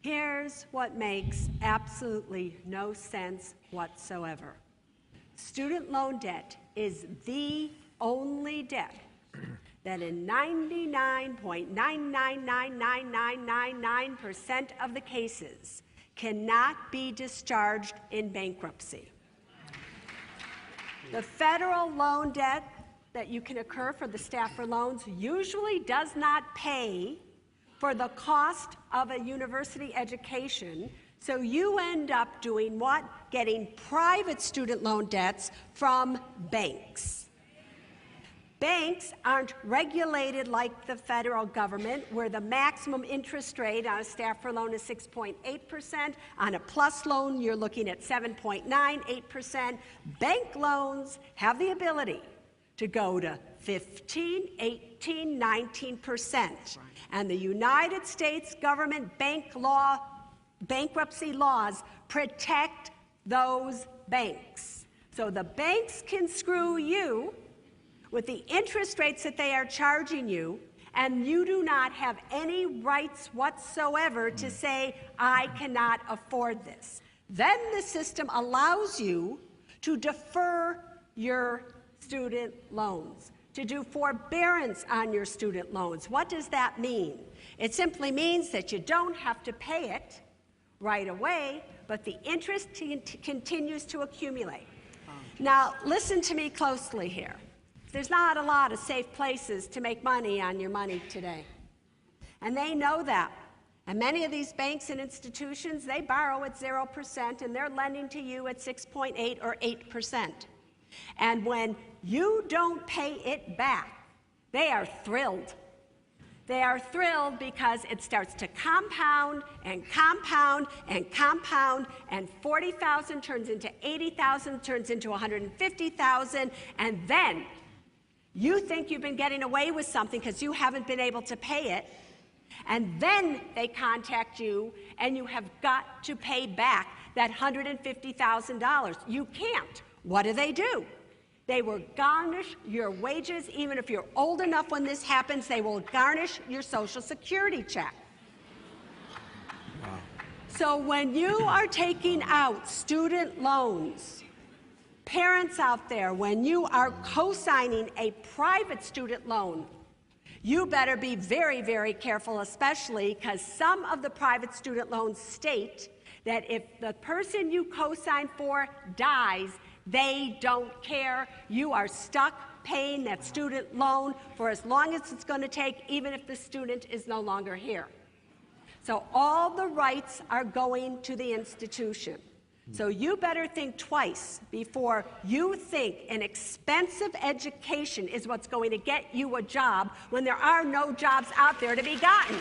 Here's what makes absolutely no sense whatsoever. Student loan debt is the only debt that in 99.999999% of the cases cannot be discharged in bankruptcy. The federal loan debt that you can incur for the Stafford loans usually does not pay for the cost of a university education, so you end up doing what? Getting private student loan debts from banks. Banks aren't regulated like the federal government, where the maximum interest rate on a Stafford loan is 6.8%. On a PLUS loan, you're looking at 7.98%. Bank loans have the ability to go to 15, 18, 19%. And the United States government bankruptcy laws protect those banks. So the banks can screw you with the interest rates that they are charging you, and you do not have any rights whatsoever to say, I cannot afford this. Then the system allows you to defer your student loans, to do forbearance on your student loans. What does that mean? It simply means that you don't have to pay it right away, but the interest continues to accumulate. Now, listen to me closely here. There's not a lot of safe places to make money on your money today. And they know that. And many of these banks and institutions, they borrow at 0%, and they're lending to you at 6.8 or 8%. And when you don't pay it back, they are thrilled. They are thrilled because it starts to compound and compound and compound, and 40,000 turns into 80,000, turns into 150,000, and then you think you've been getting away with something because you haven't been able to pay it, and then they contact you, and you have got to pay back that $150,000. You can't. What do? They will garnish your wages. Even if you're old enough when this happens, they will garnish your Social Security check. Wow. So when you are taking out student loans, parents out there, when you are co-signing a private student loan, you better be very, very careful, especially because some of the private student loans state that if the person you co-sign for dies, they don't care. You are stuck paying that student loan for as long as it's going to take, even if the student is no longer here. So all the rights are going to the institution. So you better think twice before you think an expensive education is what's going to get you a job when there are no jobs out there to be gotten.